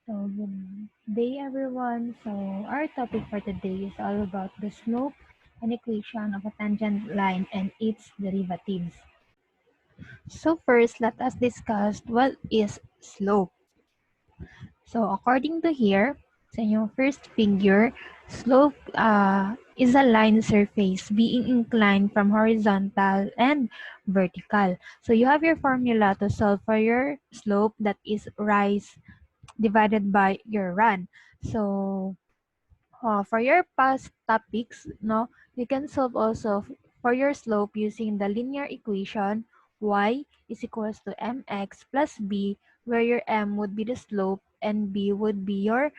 So, good day everyone. So, our topic for today is all about the slope and equation of a tangent line and its derivatives. So, first, let us discuss what is slope. So, according to here, sa inyong first figure, slope is a line surface being inclined from horizontal and vertical. So, you have your formula to solve for your slope, that is rise divided by your run. So, for your past topics, no, you can solve also for your slope using the linear equation y is equals to mx plus b, where your m would be the slope and b would be your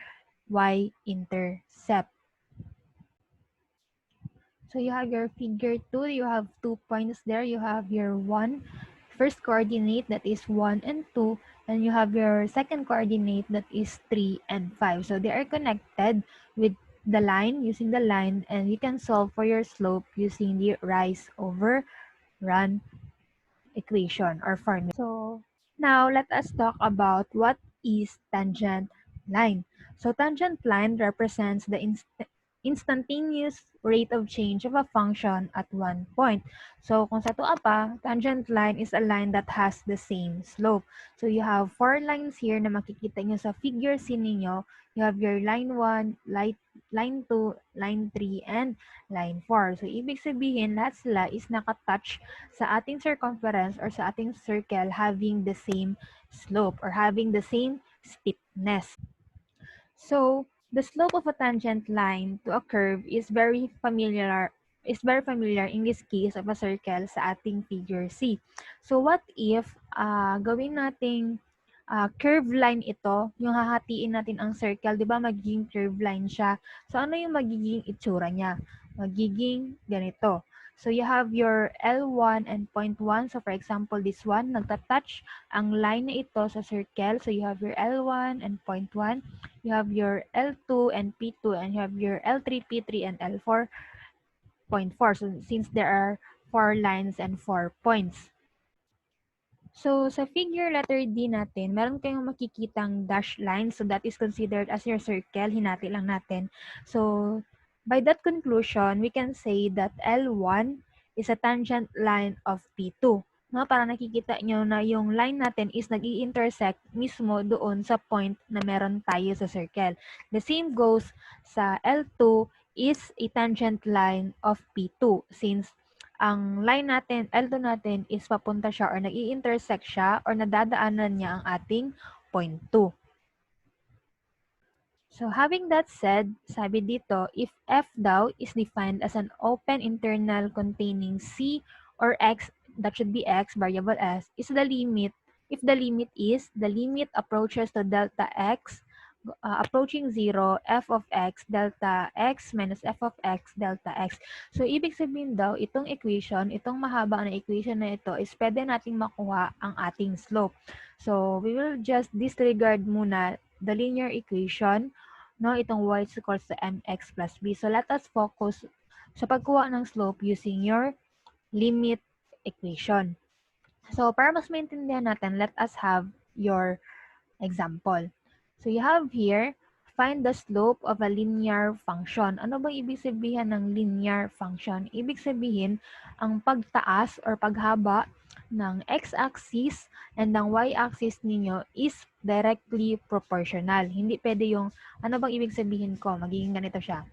y-intercept. So you have your figure 2, you have 2 points there. You have your first coordinate, that is 1 and 2, and you have your second coordinate, that is 3 and 5. So they are connected with the line, using the line, and you can solve for your slope using the rise over run equation or formula. So now let us talk about what is tangent line. So tangent line represents the instantaneous rate of change of a function at one point. So kung sa tuwa pa, tangent line is a line that has the same slope. So you have four lines here na makikita nyo sa figure C ninyo. You have your line 1, line 2, line 3, and line 4. So ibig sabihin, lahat sila is nakatouch sa ating circumference or sa ating circle having the same slope or having the same steepness. So, the slope of a tangent line to a curve is very familiar in this case of a circle sa ating figure C. So, what if gawin nating curve line ito, yung hahatiin natin ang circle, di ba magiging curve line siya. So, ano yung magiging itsura niya? Magiging ganito. So, you have your L1 and point 1. So, for example, this one, nagtatouch ang line na ito sa circle. So, you have your L1 and point 1. You have your L2 and P2, and you have your L3, P3, and L4, point 4. So, since there are 4 lines and 4 points. So, sa figure letter D natin, meron kayong makikitang dash line. So, that is considered as your circle. Hinati lang natin. So, by that conclusion, we can say that L1 is a tangent line of P2. No, para nakikita nyo na yung line natin is nag-i-intersect mismo doon sa point na meron tayo sa circle. The same goes sa L2 is a tangent line of P2 since ang line natin, L2 natin is papunta siya or nag-i-intersect siya or nadadaanan niya ang ating point 2. So having that said, sabi dito, if f daw is defined as an open internal containing c or x, that should be x, variable s, is the limit, if the limit is, the limit approaches to delta x, approaching 0, f of x, delta x minus f of x, delta x. So, ibig sabihin daw, itong equation, itong mahaba na equation na ito is pwede nating makuha ang ating slope. So, we will just disregard muna the linear equation, no, itong y is equals to mx plus b. So, let us focus sa pagkuha ng slope using your limit equation. So, para mas maintindihan natin, let us have your example. So, you have here, find the slope of a linear function. Ano bang ibig sabihin ng linear function? Ibig sabihin, ang pagtaas or paghaba ng x-axis and ng y-axis ninyo is directly proportional. Hindi pwede yung, ano bang ibig sabihin ko? Magiging ganito siya.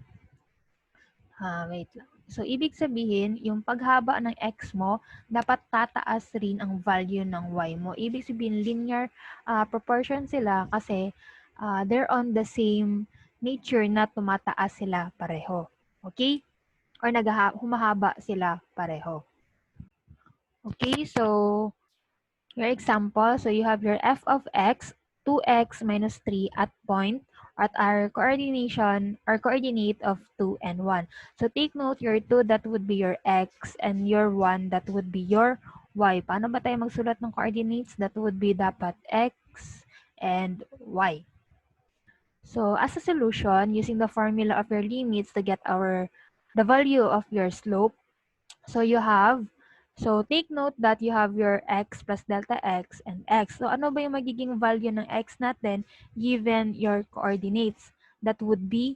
Wait lang. So, ibig sabihin, yung paghaba ng x mo, dapat tataas rin ang value ng y mo. Ibig sabihin, linear proportion sila kasi they're on the same nature na tumataas sila pareho. Okay? Or humahaba sila pareho. Okay, so your example, so you have your f of x, 2x minus 3 at point at our coordinate of 2 and 1. So take note, your 2, that would be your x, and your 1, that would be your y. Paano ba tayo magsulat ng coordinates? That would be dapat x and y. So as a solution, using the formula of your limits to get the value of your slope, so you have So, take note that you have your x plus delta x and x. So, ano ba yung magiging value ng x natin given your coordinates? That would be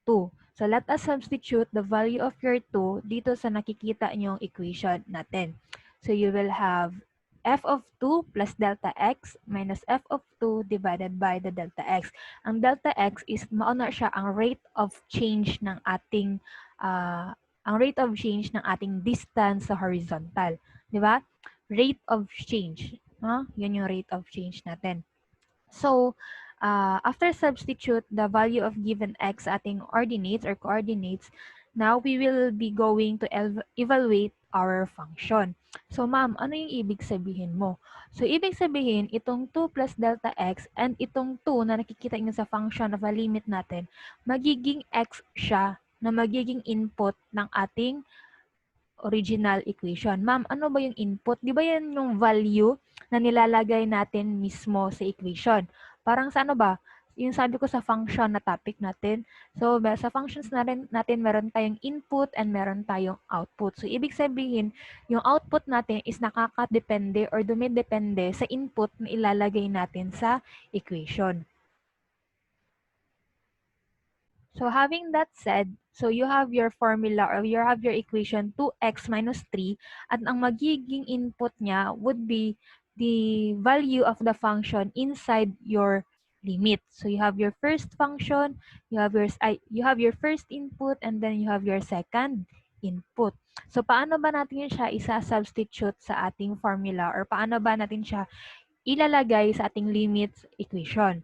2. So, let us substitute the value of your 2 dito sa nakikita nyong equation natin. So, you will have f of 2 plus delta x minus f of 2 divided by the delta x. Ang delta x is mauna siya ang rate of change ng ating distance sa horizontal. Di ba? Rate of change. Yun yung rate of change natin. So, after substitute the value of given x sa ating ordinates or coordinates, now we will be going to evaluate our function. So, ma'am, ano yung ibig sabihin mo? So, ibig sabihin, itong 2 plus delta x and itong 2 na nakikita nyo sa function of a limit natin, magiging x siya na magiging input ng ating original equation. Ma'am, ano ba yung input? Di ba yan yung value na nilalagay natin mismo sa equation? Parang sa ano ba? Yung sabi ko sa function na topic natin. So, sa functions natin meron tayong input and meron tayong output. So, ibig sabihin, yung output natin is nakakadepende or dumidepende sa input na ilalagay natin sa equation. So having that said, so you have your formula or you have your equation 2x minus 3 at ang magiging input niya would be the value of the function inside your limit. So you have your first function, you have your first input and then you have your second input. So paano ba natin siya isa-substitute sa ating formula or paano ba natin siya ilalagay sa ating limits equation?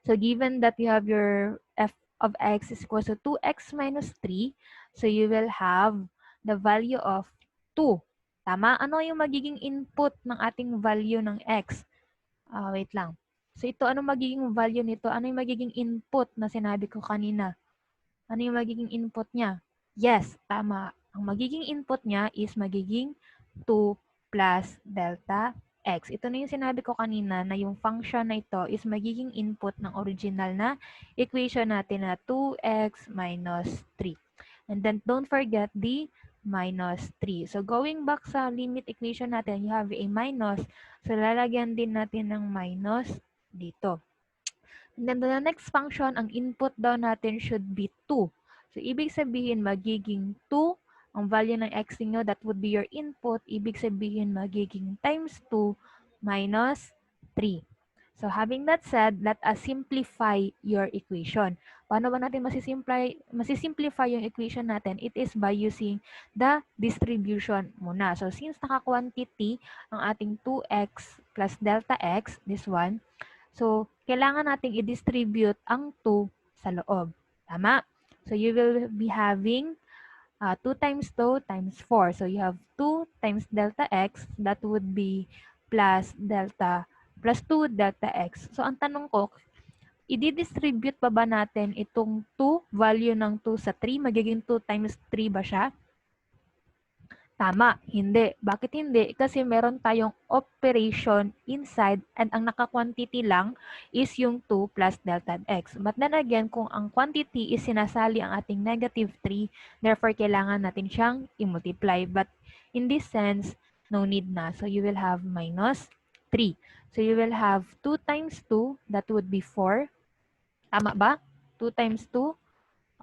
So given that you have your f of x is equal to 2x minus 3, so you will have the value of 2. Tama? Ano yung magiging input ng ating value ng x? Wait lang. So ito, ano magiging value nito? Ano yung magiging input na sinabi ko kanina? Ano yung magiging input niya? Yes, tama. Ang magiging input niya is magiging 2 plus delta x. Ito na yung sinabi ko kanina na yung function na ito is magiging input ng original na equation natin na 2x minus 3. And then don't forget the minus 3. So going back sa limit equation natin, you have a minus. So lalagyan din natin ng minus dito. And then the next function, ang input daw natin should be 2. So, ibig sabihin, magiging 2. Ang value ng x niyo, that would be your input. Ibig sabihin, magiging times 2 minus 3. So, having that said, let us simplify your equation. Paano ba natin masisimplify yung equation natin? It is by using the distribution muna. So, since naka-quantity ang ating 2x plus delta x, this one, so, kailangan nating i-distribute ang 2 sa loob. Tama? So, you will be having 2 times 2 times 4. So, you have 2 times delta x. That would be plus 2 delta x. So, ang tanong ko, i-distribute pa ba natin itong 2, value ng 2 sa 3? Magiging 2 times 3 ba siya? Tama, hindi. Bakit hindi? Kasi meron tayong operation inside and ang naka-quantity lang is yung 2 plus delta x. But then again, kung ang quantity is sinasali ang ating negative 3, therefore kailangan natin siyang i-multiply. But in this sense, no need na. So you will have minus 3. So you will have 2 times 2, that would be 4. Tama ba? 2 times 2?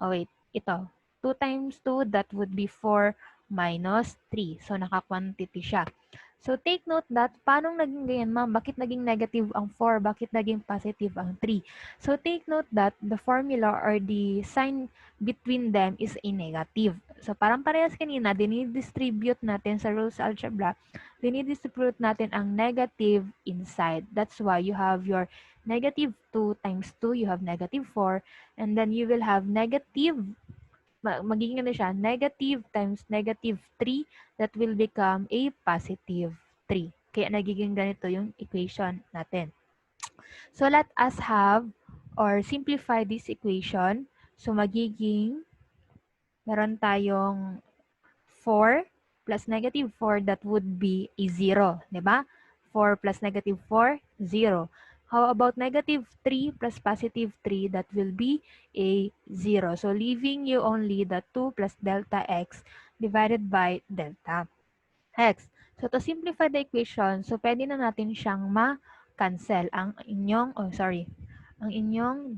Oh wait, ito. 2 times 2, that would be 4 minus 3. So, naka-quantity siya. So, take note that, paano naging ganyan, ma'am? Bakit naging negative ang 4? Bakit naging positive ang 3? So, take note that the formula or the sign between them is a negative. So, parang parehas kanina, dinidistribute natin sa rules algebra, dinidistribute natin ang negative inside. That's why you have your negative 2 times 2, you have negative 4, and then you will have negative, magiging ano siya, negative times negative 3, that will become a positive 3. Kaya nagiging ganito yung equation natin. So let us have or simplify this equation. So magiging, meron tayong 4 plus negative 4, that would be a 0. Diba? 4 plus negative 4, 0. How about negative 3 plus positive 3? That will be a 0. So, leaving you only the 2 plus delta x divided by delta. x. So, to simplify the equation, so pwede na natin siyang ma-cancel ang inyong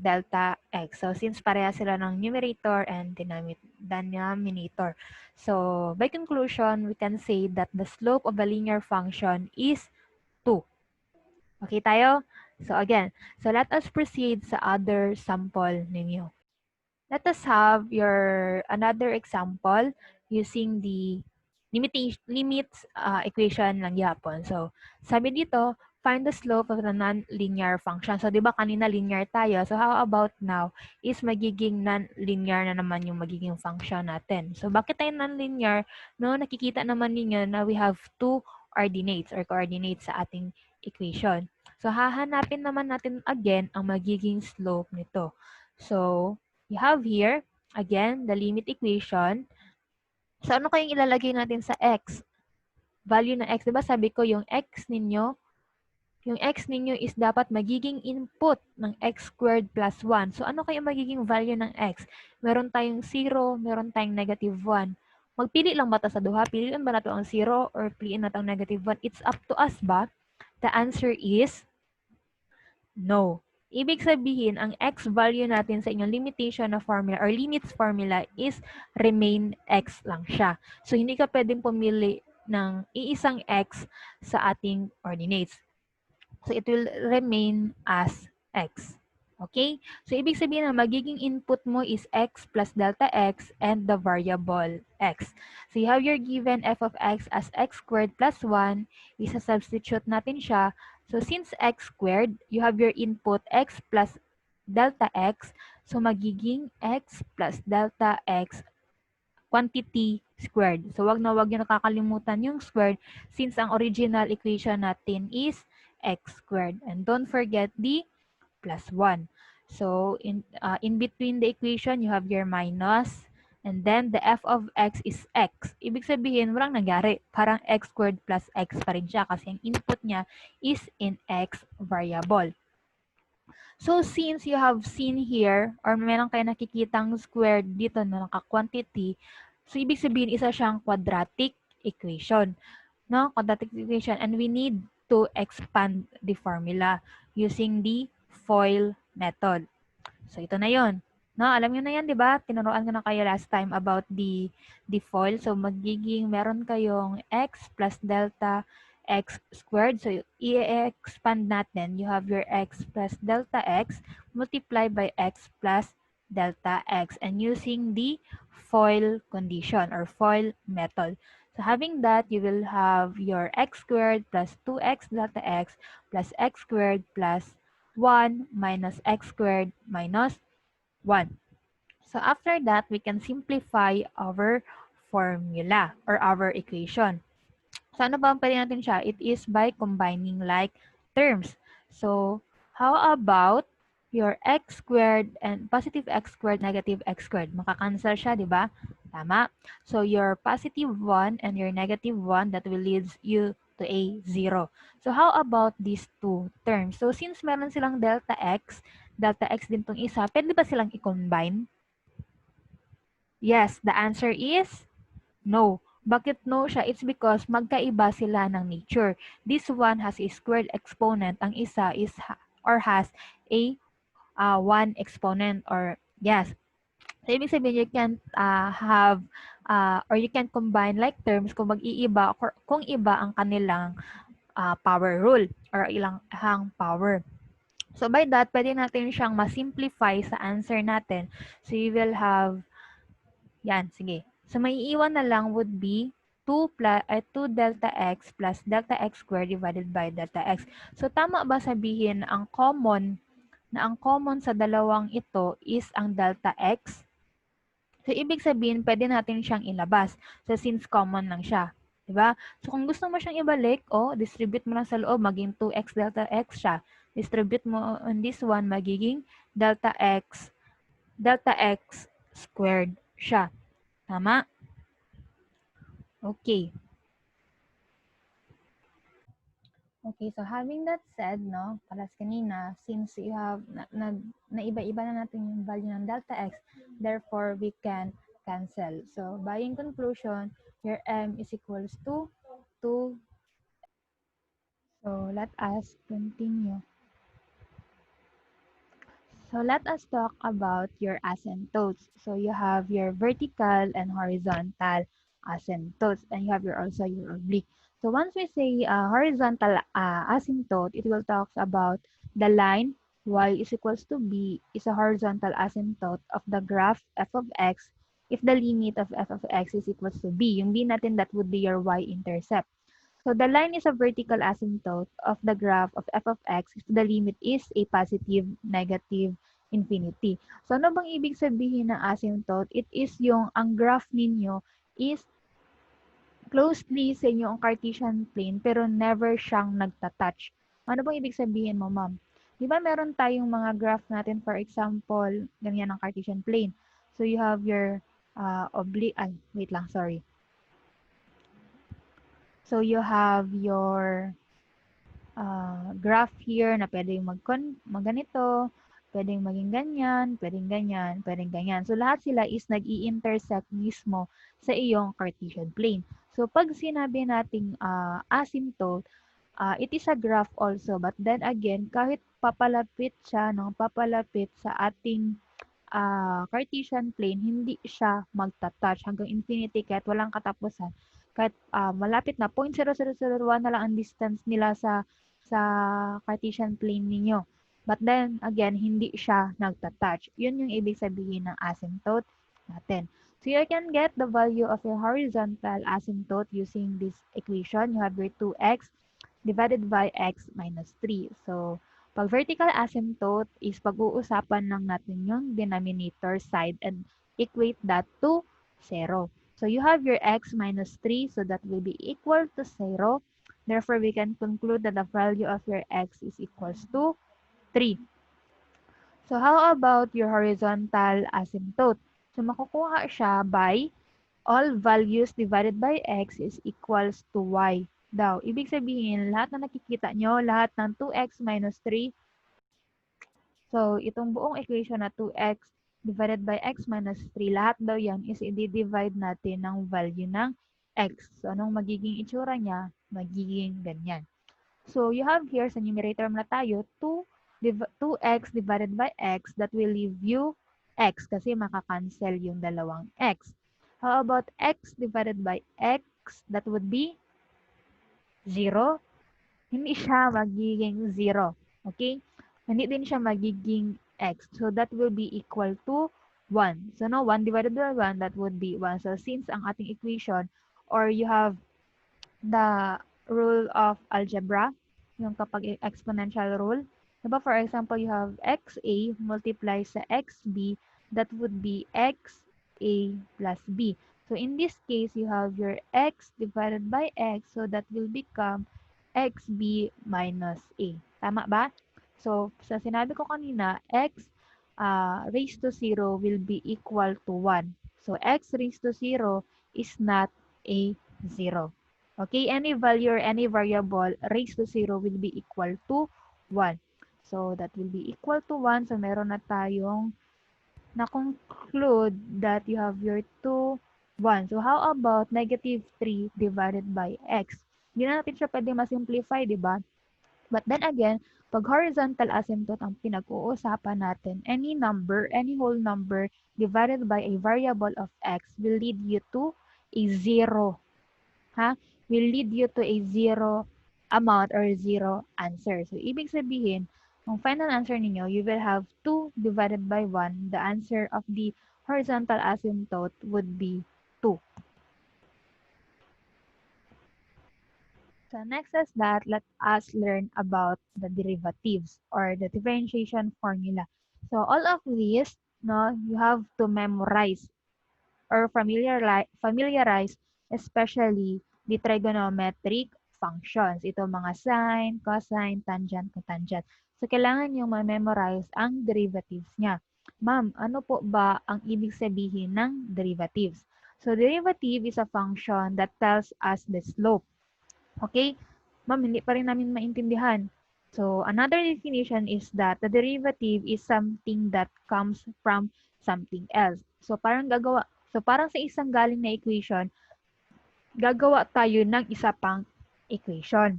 delta x. So, since pareha sila ng numerator and denominator. So, by conclusion, we can say that the slope of a linear function is 2. Okay tayo? So, again, so let us proceed sa other sample ninyo. Let us have another example using the limits equation ng yapon. So, sabi dito, find the slope of the non-linear function. So, di ba kanina linear tayo? So, how about now is magiging non-linear na naman yung magiging function natin. So, bakit tayo non-linear? No, nakikita naman ninyo na we have two ordinates or coordinates sa ating equation. So, hahanapin naman natin again ang magiging slope nito. So, you have here, again, the limit equation. So, ano kayong ilalagay natin sa x? Value ng x, diba sabi ko yung x ninyo is dapat magiging input ng x squared plus 1. So, ano kayong magiging value ng x? Meron tayong 0, meron tayong negative 1. Magpili lang ba ito sa duha? Piliin ba nato ang 0 or piliin nato ang negative 1? It's up to us ba? The answer is no. Ibig sabihin, ang x value natin sa inyong limitation na formula or limits formula is remain x lang siya. So, hindi ka pwedeng pumili ng iisang x sa ating ordinates. So, it will remain as x. Okay? So, ibig sabihin na magiging input mo is x plus delta x and the variable x. So, you have your given f of x as x squared plus 1. Isa-substitute natin siya. So, since x squared, you have your input x plus delta x. So, magiging x plus delta x quantity squared. So, wag nyo nakakalimutan yung squared since ang original equation natin is x squared. And don't forget the plus 1. So, in between the equation, you have your minus. And then, the f of x is x. Ibig sabihin, walang nangyari. Parang x squared plus x pa rin siya kasi ang input niya is in x variable. So, since you have seen here, or meron kayo nakikitang squared dito na naka-quantity, so ibig sabihin, isa siyang quadratic equation. No? Quadratic equation. And we need to expand the formula using the FOIL method. So, ito na yon. No, alam niyo na yan, di ba? Tinuruan ko na kayo last time about the FOIL. So, magiging meron kayong x plus delta x squared. So, i-expand natin. You have your x plus delta x multiplied by x plus delta x. And using the FOIL condition or FOIL method. So, having that, you will have your x squared plus 2x delta x plus x squared plus 1 minus x squared minus 1. So after that, we can simplify our formula or our equation. So ano ba ang pwede natin siya? It is by combining like terms. So how about your x squared and positive x squared, negative x squared? Makakancel siya, di ba? Tama. So your positive 1 and your negative 1, that will lead you to a 0. So how about these two terms? So since meron silang delta x din tong isa, pwede ba silang i-combine? Yes, the answer is no. Bakit no siya? It's because magkaiba sila ng nature. This one has a squared exponent. Ang isa is has a 1 exponent or yes. So, ibig sabihin, you can have or you can combine like terms kung mag-iiba or kung iba ang kanilang power rule or ilang power. So, by that, pwede natin siyang ma-simplify sa answer natin. So, you will have, yan, sige. So, may iiwan na lang would be 2 delta x plus delta x squared divided by delta x. So, tama ba sabihin ang common sa dalawang ito is ang delta x? So, ibig sabihin, pwede natin siyang ilabas. So, since common lang siya. Diba? So, kung gusto mo siyang ibalik, distribute mo lang sa loob, maging 2x delta x siya. Distribute mo on this one, magiging delta x squared siya. Tama? Okay. Okay, so having that said, no, palas kanina, since you have, naiba-iba na natin yung value ng delta x, therefore, we can cancel. So, by in conclusion, your m is equals to 2. So let us continue. So let us talk about your asymptotes. So you have your vertical and horizontal asymptotes, and you have also your oblique. So once we say horizontal asymptote, it will talk about the line y is equals to b is a horizontal asymptote of the graph f of x if the limit of f of x is equals to b. Yung b natin, that would be your y-intercept. So the line is a vertical asymptote of the graph of f of x if the limit is a positive, negative, infinity. So ano bang ibig sabihin ng asymptote? It is yung ang graph ninyo is closely sa inyong Cartesian plane pero never siyang nagtatouch. Ano bang ibig sabihin mo, ma'am? Di ba meron tayong mga graph natin, for example, ganyan ang Cartesian plane. So you have your oblique, wait lang, sorry. So you have your graph here na pwedeng magganito, pwedeng maging ganyan, pwedeng ganyan, pwedeng ganyan. So, lahat sila is nag-i-intersect mismo sa iyong Cartesian plane. So, pag sinabi nating asymptote, it is a graph also. But then again, kahit papalapit siya, papalapit sa ating Cartesian plane, hindi siya magta-touch hanggang infinity kahit walang katapusan. Kahit malapit na 0.0001 na lang ang distance nila sa Cartesian plane ninyo. But then, again, hindi siya nagta-touch. Yun yung ibig sabihin ng asymptote natin. So, you can get the value of your horizontal asymptote using this equation. You have your 2x divided by x minus 3. So, pag vertical asymptote is pag-uusapan lang natin yung denominator side and equate that to 0. So, you have your x minus 3, so that will be equal to 0. Therefore, we can conclude that the value of your x is equals to 3. So, how about your horizontal asymptote? So, makukuha siya by all values divided by x is equals to y daw. Ibig sabihin, lahat na nakikita nyo, lahat ng 2x minus 3. So, itong buong equation na 2x divided by x minus 3, lahat daw yan is i-divide natin ng value ng x. So, anong magiging itsura niya? Magiging ganyan. So, you have here sa numerator na tayo, 2x divided by x, that will leave you x kasi makakancel yung dalawang x. How about x divided by x? That would be 0. Hindi siya magiging 0. Okay? Hindi din siya magiging x. So, that will be equal to 1. So, no, 1 divided by 1, that would be 1. So, since ang ating equation, or you have the rule of algebra, yung kapag exponential rule. Diba, for example, you have xa multiplies sa xb, that would be xa plus b. So, in this case, you have your x divided by x, so that will become xb minus a. Tama ba? So, sa sinabi ko kanina, x raised to 0 will be equal to 1. So, x raised to 0 is not a 0. Okay, any value or any variable raised to 0 will be equal to 1. So, that will be equal to 1. So, meron na tayong na-conclude that you have your 2, 1. So, how about negative 3 divided by x? Hindi na natin siya pwede ma-simplify, di ba? But then again, pag horizontal asymptote ang pinag-uusapan natin, any number, any whole number divided by a variable of x will lead you to a 0. Will lead you to a 0 amount or 0 answer. So, ibig sabihin, ang final answer ninyo, you will have 2 divided by 1. The answer of the horizontal asymptote would be 2. So, next is that, let us learn about the derivatives or the differentiation formula. So, all of these, no, you have to memorize or familiarize, especially the trigonometric functions. Ito mga sine, cosine, tangent, cotangent. So, kailangan nyo ma-memorize ang derivatives niya. Ma'am, ano po ba ang ibig sabihin ng derivatives? So, derivative is a function that tells us the slope. Okay? Ma'am, hindi pa rin namin maintindihan. So, another definition is that the derivative is something that comes from something else. So, parang sa isang galing na equation, gagawa tayo ng isa pang equation.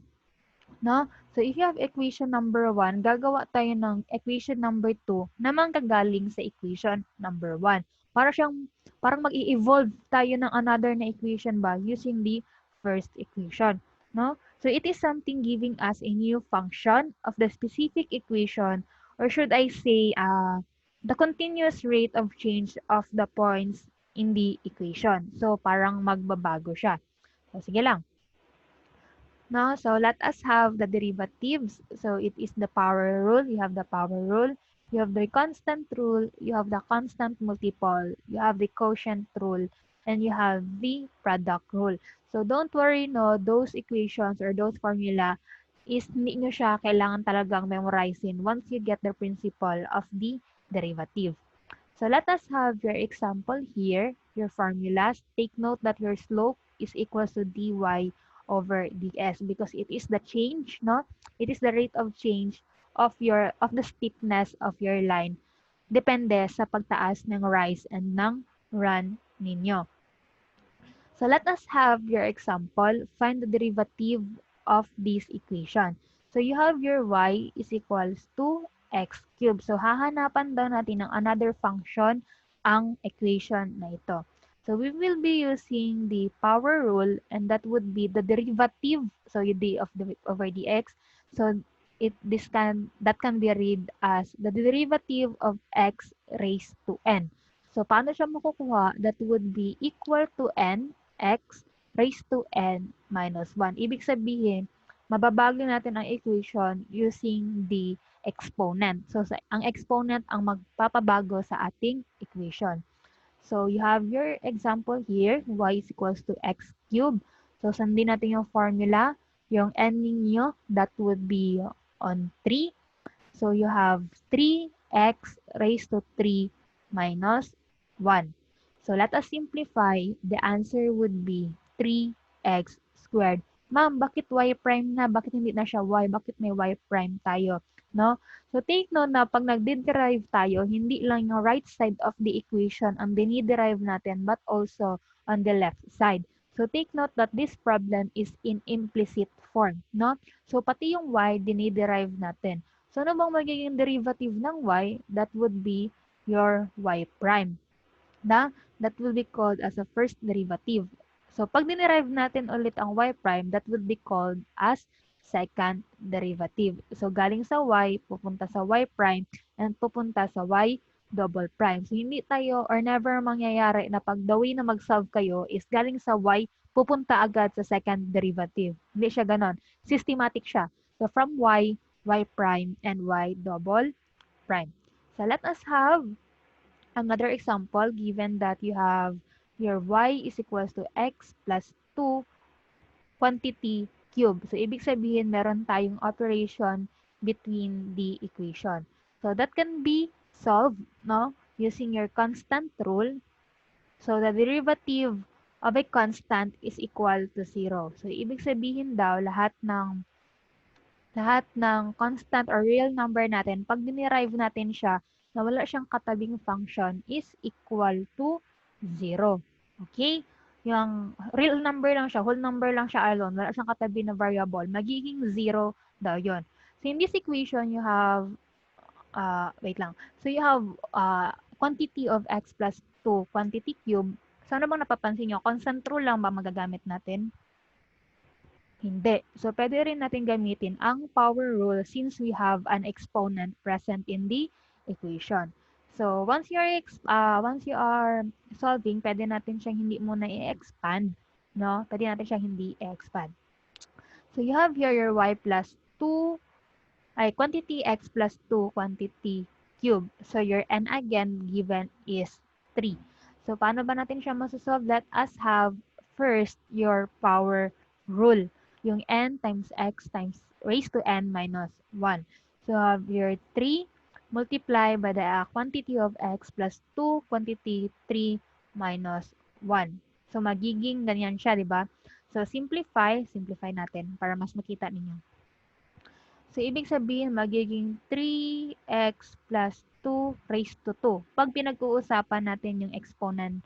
No? So, if you have equation number 1, gagawa tayo ng equation number 2 na manggagaling sa equation number 1. Parang mag-i-evolve tayo ng another na equation ba using the first equation. No? So, it is something giving us a new function of the specific equation, or should I say, the continuous rate of change of the points in the equation. So, parang magbabago siya. So, sige lang. No, so let us have the derivatives. So it is the power rule. You have the power rule. You have the constant rule. You have the constant multiple. You have the quotient rule. And you have the product rule. So don't worry, no, those equations or those formula is hindi nyo siya kailangan talagang memorizein once you get the principle of the derivative. So let us have your example here, your formulas. Take note that your slope is equal to dy over ds because it is the change, no? It is the rate of change of the steepness of your line. Depende sa pagtaas ng rise and ng run ninyo. So let us have your example. Find the derivative of this equation. So you have your y is equals to x cubed. So hahanapan daw natin ng another function ang equation na ito. So we will be using the power rule and that would be the derivative. So you d of the over dx. So that can be read as the derivative of x raised to n. So paano siya makukuha? That would be equal to n x raised to n minus 1. Ibig sabihin, mababago natin ang equation using the exponent. So, ang exponent ang magpapabago sa ating equation. So, you have your example here, y is equals to x cubed. So, sundin natin yung formula. Yung n ninyo, that would be on 3. So, you have 3x raised to 3 minus 1. So, let us simplify. The answer would be 3x squared. Ma'am, bakit y prime na? Bakit hindi na siya y? Bakit may y prime tayo? No? So, take note na pag nagde-derive tayo, hindi lang yung right side of the equation ang diniderive natin, but also on the left side. So, take note that this problem is in implicit form. No? So, pati yung y, diniderive natin. So, ano bang magiging derivative ng y? That would be your y prime. That will be called as a first derivative. So, pag dinerive natin ulit ang y prime, that would be called as second derivative. So, galing sa y, pupunta sa y prime, and pupunta sa y double prime. So, hindi tayo or never mangyayari na pag the way na mag-solve kayo is galing sa y, pupunta agad sa second derivative. Hindi siya ganon. Systematic siya. So, from y, y prime, and y double prime. So, let us have another example given that you have your y is equals to x plus 2 quantity cube. So, ibig sabihin, meron tayong operation between the equation. So, that can be solved, no, using your constant rule. So, the derivative of a constant is equal to 0. So, ibig sabihin daw, lahat ng constant or real number natin, pag dinerive natin siya, na wala siyang katabing function is equal to 0. Okay? Yung real number lang siya, whole number lang siya alone, wala siyang katabi na variable, magiging 0 daw yon. So, in this equation, you have, wait lang. So, you have quantity of x plus 2, quantity cube. So, ano bang napapansin nyo? Constant rule lang ba magagamit natin? Hindi. So, pwede rin natin gamitin ang power rule since we have an exponent present in the equation. So, once you are solving, pwede natin siyang hindi muna i-expand, no? Pwede natin siyang hindi i-expand. So, you have here your y plus 2, quantity x plus 2 quantity cube. So, your n again given is 3. So, paano ba natin siya masasolve? Let us have first your power rule. Yung n times x times raised to n minus 1. So, have your 3 multiply by the quantity of x plus 2 quantity 3 minus 1. So, magiging ganyan siya, di ba? So, simplify natin para mas makita ninyo. So, ibig sabihin, magiging 3x plus 2 raised to 2. Pag pinag-uusapan natin yung exponent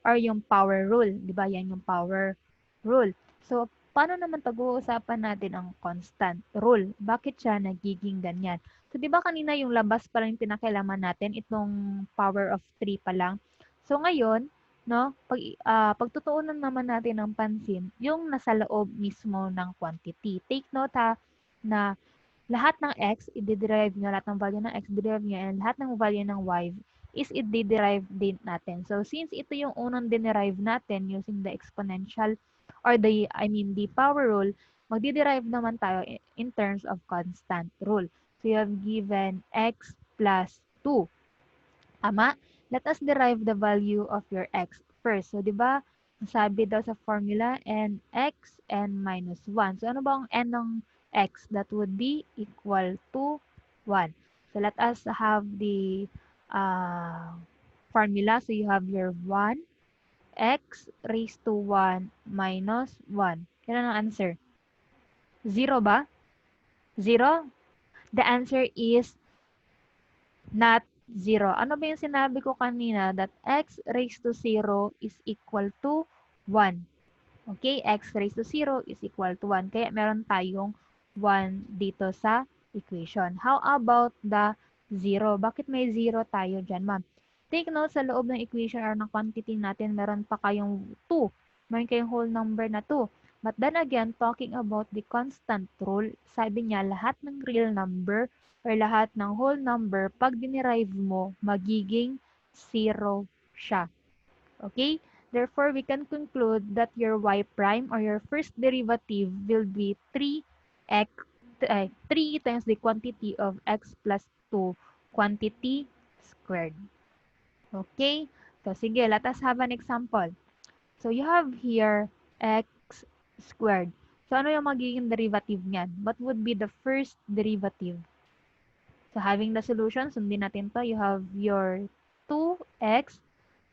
or yung power rule, di ba? Yan yung power rule. So, paano naman pag-uusapan natin ang constant rule? Bakit siya nagiging ganyan? So, di ba kanina yung labas pa lang yung pinakailaman natin, itong power of 3 pa lang. So, ngayon, no, pagtutuunan naman natin ng pansin, yung nasa loob mismo ng quantity. Take note ha, na lahat ng x, i-derive nyo, lahat ng value ng x, derive nyo, and lahat ng value ng y is i-derive din natin. So, since ito yung unang dinerive natin using the exponential or the power rule, magdi-derive naman tayo in terms of constant rule. So, you have given x plus 2. Tama? Let us derive the value of your x first. So, di ba, sabi daw sa formula, nx n minus 1. So, ano ba ang n ng x? That would be equal to 1. So, let us have the formula. So, you have your 1, x raised to 1 minus 1. Yan ang answer. 0 ba? 0? The answer is not 0. Ano ba yung sinabi ko kanina? That x raised to 0 is equal to 1. Okay? X raised to 0 is equal to 1. Kaya meron tayong 1 dito sa equation. How about the 0? Bakit may 0 tayo dyan, ma'am? Take note, sa loob ng equation or ng quantity natin, meron pa kayong 2. Meron kayong whole number na 2. But then again, talking about the constant rule, sabi niya lahat ng real number or lahat ng whole number, pag dinerive mo, magiging 0 siya. Okay? Therefore, we can conclude that your y prime or your first derivative will be 3 times the quantity of x plus 2 quantity squared. Okay? So, sige, let us have an example. So, you have here x squared. So, ano yung magiging derivative niyan? What would be the first derivative? So, having the solution, sundin natin to. You have your 2x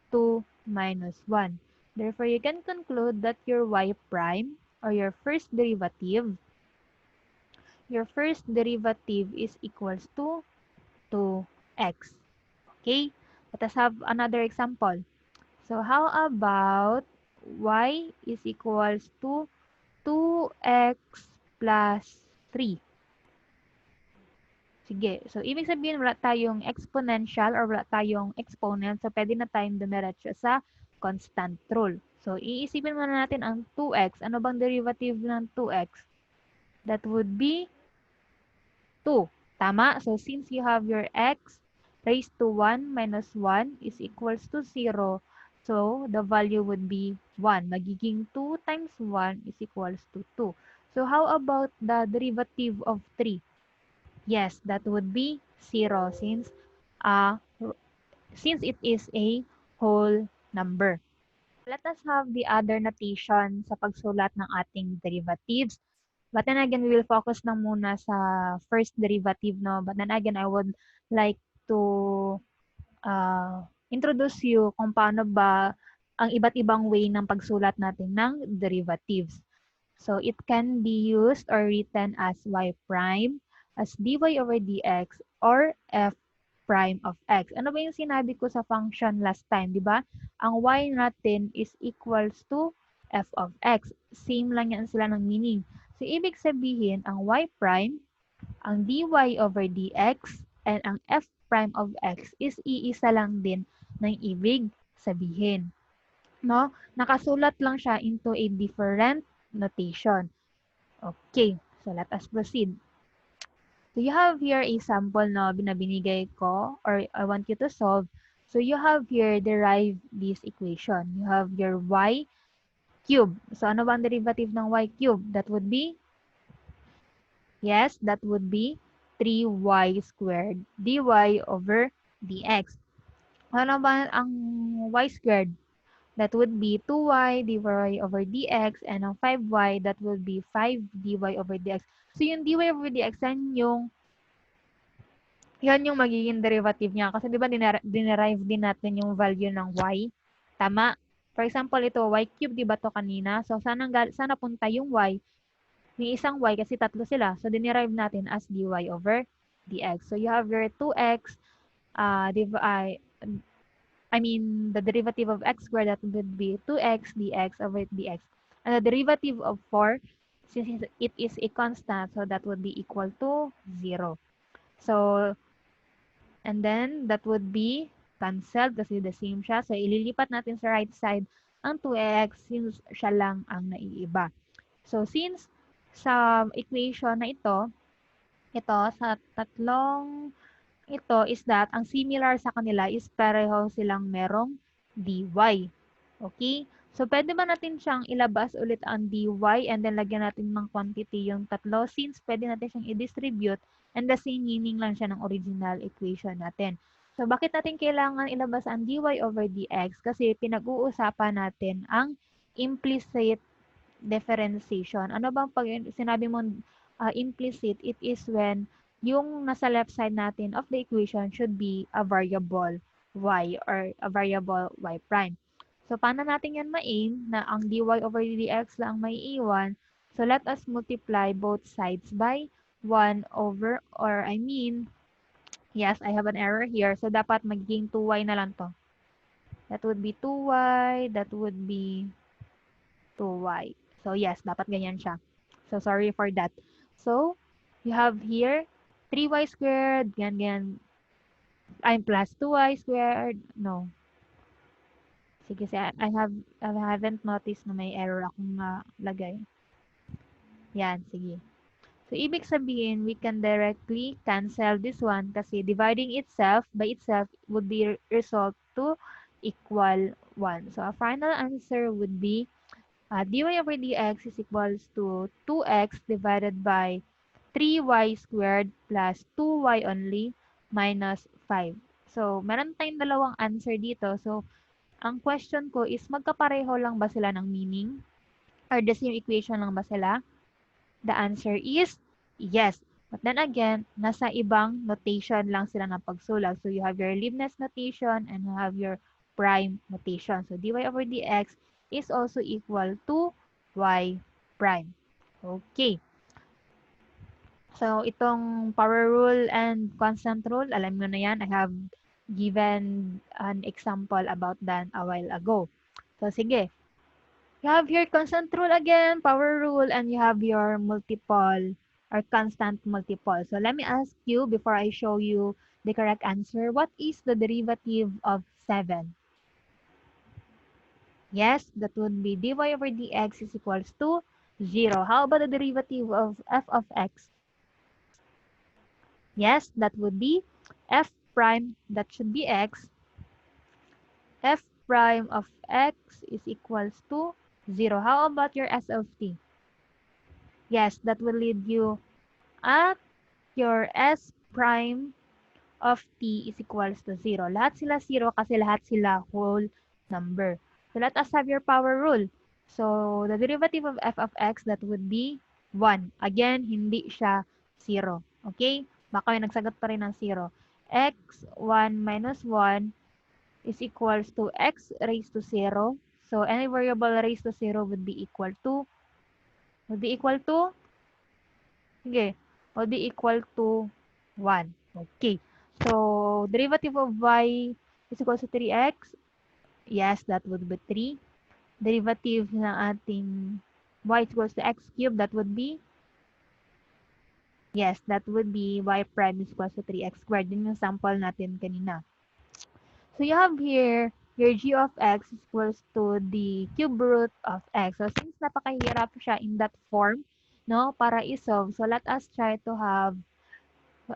2 minus 1. Therefore, you can conclude that your y prime or your first derivative is equals to 2x. Okay? Let us have another example. So, how about y is equals to 2x plus 3? Sige. So, ibig sabihin, wala tayong exponential or wala tayong exponent. So, pwede na tayong dumiretso sa constant rule. So, iisipin muna natin ang 2x. Ano bang derivative ng 2x? That would be 2. Tama? So, since you have your x raised to 1 minus 1 is equals to 0, so the value would be 1. Magiging 2 times 1 is equals to 2. So, how about the derivative of 3? Yes, that would be 0 since it is a whole number. Let us have the other notation sa pagsulat ng ating derivatives. But then again, we will focus lang muna sa first derivative, no? But then again, I would like to introduce you kung paano ba ang iba't ibang way ng pagsulat natin ng derivatives. So, it can be used or written as y prime, as dy over dx, or f prime of x. Ano ba yung sinabi ko sa function last time, di ba? Ang y natin is equals to f of x. Same lang yan sila ng meaning. So, ibig sabihin, ang y prime, ang dy over dx, and ang f prime of x is iisa lang din ng ibig sabihin. No? Nakasulat lang siya into a different notation. Okay, so let us proceed. So you have here a sample na binabinigay ko or I want you to solve. So you have here derive this equation. You have your y cube. So ano ba ang derivative ng y cube? That would be, yes, that would be 3y squared dy over dx. Ano ba ang y squared? That would be 2y dy over dx, and ang 5y, that would be 5 dy over dx. So, yung dy over dx, yan yung magiging derivative niya. Kasi, di ba, dinerive din natin yung value ng y. Tama? For example, ito, y cube, di ba to kanina? So, sana punta yung y. May isang y kasi tatlo sila. So, dinerive natin as dy over dx. So, you have your 2x, the derivative of x squared, that would be 2x dx over dx. And the derivative of 4, since it is a constant, so that would be equal to 0. So, and then that would be cancelled kasi the same siya. So, ililipat natin sa right side ang 2x since siya lang ang naiiba. So, since sa equation na ito sa tatlong ito is that ang similar sa kanila is pareho silang merong dy. Okay? So, pwede ba natin siyang ilabas ulit ang dy and then lagyan natin ng quantity yung tatlo since pwede natin siyang i-distribute and the same meaning lang siya ng original equation natin. So, bakit natin kailangan ilabas ang dy over dx? Kasi pinag-uusapan natin ang implicit differentiation. Ano bang pag sinabi mo implicit, it is when yung nasa left side natin of the equation should be a variable y or a variable y prime. So, paano natin yan ma-aim na ang dy over dx lang ang may iwan? So, let us multiply both sides by 1 over, or I mean, yes, I have an error here. So, dapat magiging 2y na lang to. That would be 2y, that would be 2y. So, yes, dapat ganyan siya. So, sorry for that. So, you have here 3y squared, ganyan, I'm plus 2y squared. No. Sige, I haven't noticed na may error akong lagay. Yan, sige. So, ibig sabihin, we can directly cancel this one kasi dividing itself by itself would be result to equal 1. So, our final answer would be dy over dx is equals to 2x divided by 3y squared plus 2y only minus 5. So, meron tayong dalawang answer dito. So, ang question ko is magkapareho lang ba sila ng meaning? Or the same equation lang ba sila? The answer is yes. But then again, nasa ibang notation lang sila ng pagsulat. So, you have your Leibniz notation and you have your prime notation. So, dy over dx is also equal to y prime. Okay. So, itong power rule and constant rule, alam mo na yan. I have given an example about that a while ago. So, sige. You have your constant rule again, power rule, and you have your multiple or constant multiple. So let me ask you before I show you the correct answer, what is the derivative of 7? Yes, that would be dy over dx is equals to 0. How about the derivative of f of x? Yes, that would be f prime, that should be x. F prime of x is equals to 0. How about your s of t? Yes, that will lead you at your s prime of t is equals to 0. Lahat sila 0 kasi lahat sila whole number. So let us have your power rule. So the derivative of f of x, that would be 1. Again, hindi siya 0. Okay? Baka may nagsagot pa rin ng 0. x1 minus 1 is equals to x raised to 0. So any variable raised to 0 would be equal to, sige, would be equal to 1. Okay. So, derivative of y is equal to 3x. Yes, that would be 3. Derivative ng ating y is equals to x cubed, that would be, yes, that would be y prime is equals to 3x squared. Yun yung sample natin kanina. So, you have here your g of x is equals to the cube root of x. So, since napakahirap siya in that form, no, para isolve, so let us try to have,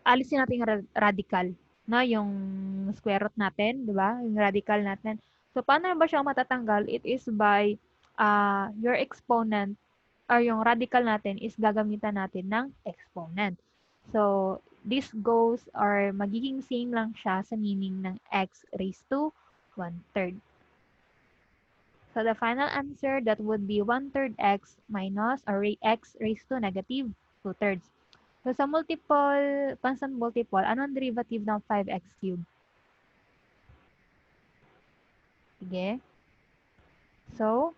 alisin natin yung radical, no, yung square root natin, di ba? Yung radical natin. So, paano ba siya matatanggal? It is by your exponent or yung radical natin is gagamitan natin ng exponent. So, this goes or magiging same lang siya sa meaning ng x raised to 1/3. So, the final answer, that would be 1/3 x minus or x raised to negative 2/3. So, sa multiple, constant multiple, anong derivative ng 5x cubed? Sige. So,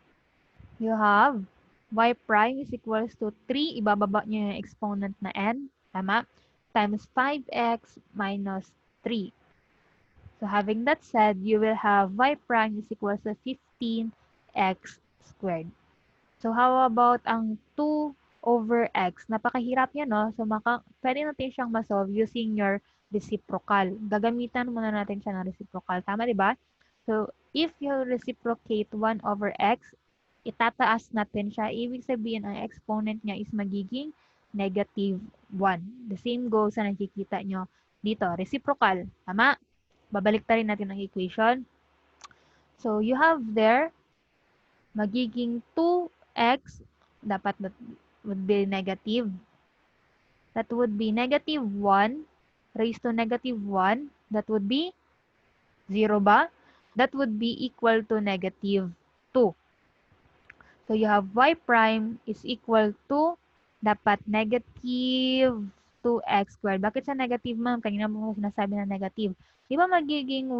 you have y prime is equals to 3. Ibababa niyo yung exponent na n. Tama? Times 5x minus 3. So, having that said, you will have y prime is equals to 15x squared. So, how about ang 2 over x? Napakahirap yan, no? So, pwede natin siyang masolve using your reciprocal. Gagamitan muna natin siya ng reciprocal. Tama, di ba? So, if you reciprocate 1 over x, itataas natin siya. Ibig sabihin, ang exponent niya is magiging negative 1. The same goes sa nakikita nyo dito. Reciprocal. Tama? Babalik rin natin ang equation. So, you have there magiging 2x, dapat that would be negative. That would be negative 1 raised to negative 1. That would be 0 ba? That would be equal to negative 2. So you have y prime is equal to dapat negative 2x squared. Bakit sa negative, ma'am? Kanina mo sinasabi na negative. Di ba magiging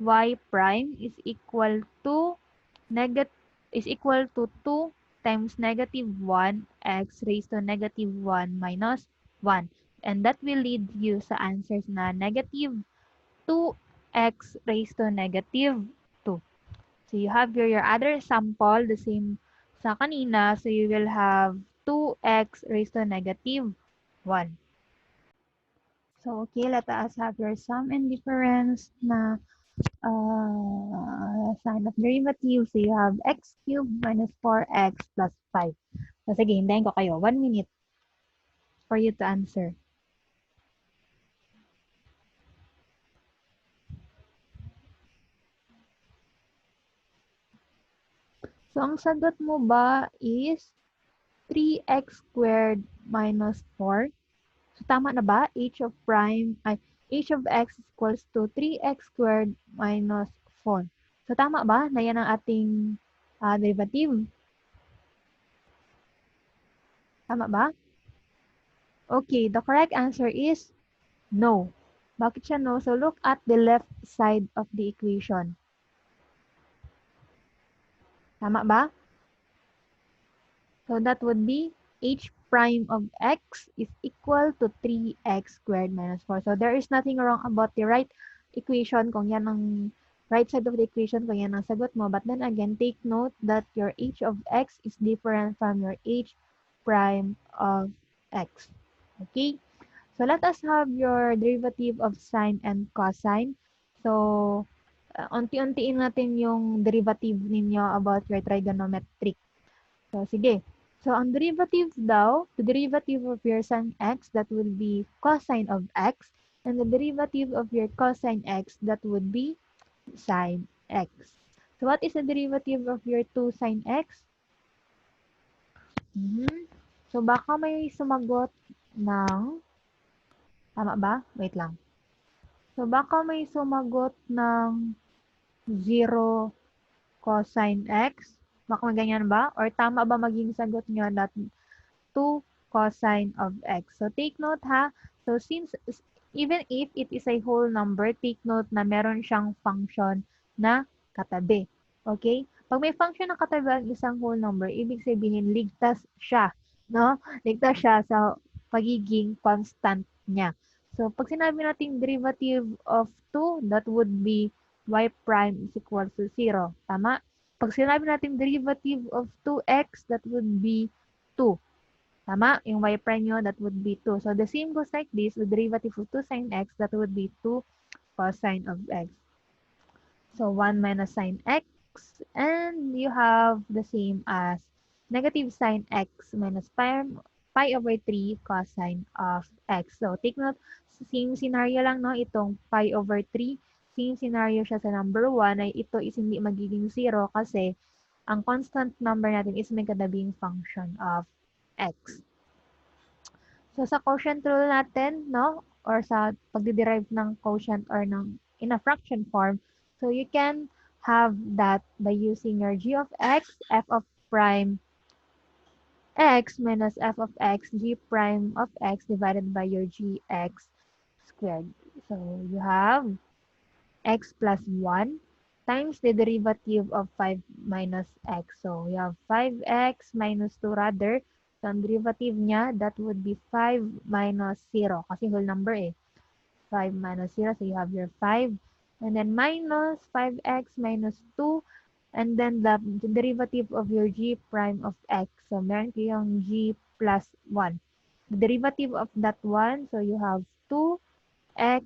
y prime is equal to is equal to 2 times negative 1 x raised to negative 1 minus 1. And that will lead you sa answers na negative 2x raised to negative 2. So you have your other sample, the same sa kanina. So you will have 2x raised to negative 1. So, okay, let us have your sum and difference na sign of derivative. So, you have x cubed minus 4x plus 5. So, sige, hintayin ko kayo. 1 minute for you to answer. So, ang sagot mo ba is 3x squared minus 4? So, tama na ba? H of x equals to 3x squared minus 4. So, tama ba na yan ang ating derivative? Tama ba? Okay, the correct answer is no. Bakit siya no? So, look at the left side of the equation. Tama ba? So, that would be h prime of x is equal to 3x squared minus 4. So, there is nothing wrong about the right equation kung yan ang right side of the equation kung yan ang sagot mo. But then again, take note that your h of x is different from your h prime of x. Okay? So, let us have your derivative of sine and cosine. So, unti-untiin natin yung derivative ninyo about your trigonometric. So, sige. So, ang derivative daw, the derivative of your sin x, that will be cosine of x. And the derivative of your cosine x, that would be sine x. So, what is the derivative of your 2 sine x? So, baka may sumagot ng, tama ba? Wait lang. So, baka may sumagot ng 0 cosine x. Baka ganyan ba? Or tama ba maging sagot nyo that 2 cosine of x. So, take note ha. So, since, even if it is a whole number, take note na meron siyang function na katabi. Okay? Pag may function na katabi ang isang whole number, ibig sabihin, ligtas siya. No? Ligtas siya sa pagiging constant niya. So, pag sinabi natin derivative of 2, that would be y prime is equal to 0. Tama? Pag sinabi natin derivative of 2x, that would be 2. Tama? Yung y prime nyo, that would be 2. So, the same goes like this. The derivative of 2 sine x, that would be 2 cosine of x. So, 1 minus sine x. And you have the same as negative sine x minus pi over 3 cosine of x. So, take note, same scenario lang, no? Itong pi over 3. Same scenario siya sa number 1 ay ito is hindi magiging 0 kasi ang constant number natin is may kadabing function of x. So, sa quotient rule natin, no? Or sa pagdiderive ng quotient or in a fraction form, so you can have that by using your g of x, f of prime x minus f of x, g prime of x divided by your gx squared. So, you have x plus 1 times the derivative of 5 minus x. So, you have 5x minus 2 rather. So, ang derivative niya, that would be 5 minus 0. Kasi whole number eh. 5 minus 0. So, you have your 5. And then minus 5x minus 2 And then the derivative of your g prime of x. So, meron kayong g plus 1. The derivative of that one, so you have 2x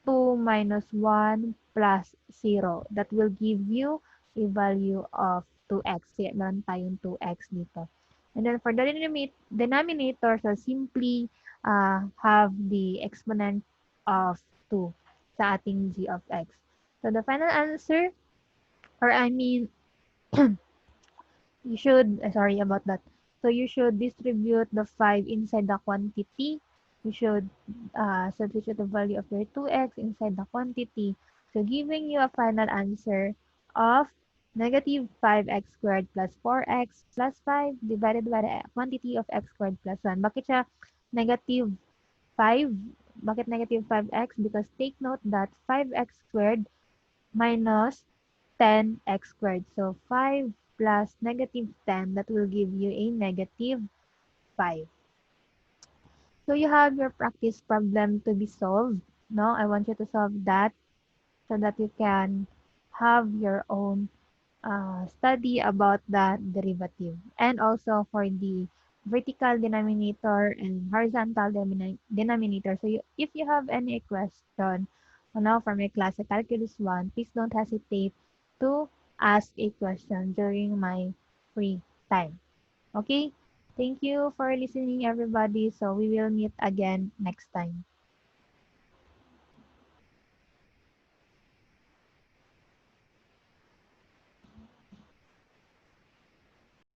2 minus 1 plus 0. That will give you a value of 2x. Kaya meron tayong 2x dito. And then for the denominator, so simply have the exponent of 2 sa ating g of x. So the final answer, or I mean, you should, sorry about that. So you should distribute the 5 inside the quantity. You should substitute the value of your 2x inside the quantity. So giving you a final answer of negative 5x squared plus 4x plus 5 divided by the quantity of x squared plus 1. Bakit siya negative 5? Bakit negative 5x? Because take note that 5x squared minus 10x squared. So 5 plus negative 10, that will give you a negative 5. So you have your practice problem to be solved. No, I want you to solve that so that you can have your own study about the derivative. And also for the vertical denominator and horizontal denominator. So if you have any question now from my class at Calculus 1, please don't hesitate to ask a question during my free time. Okay? Thank you for listening, everybody. So we will meet again next time.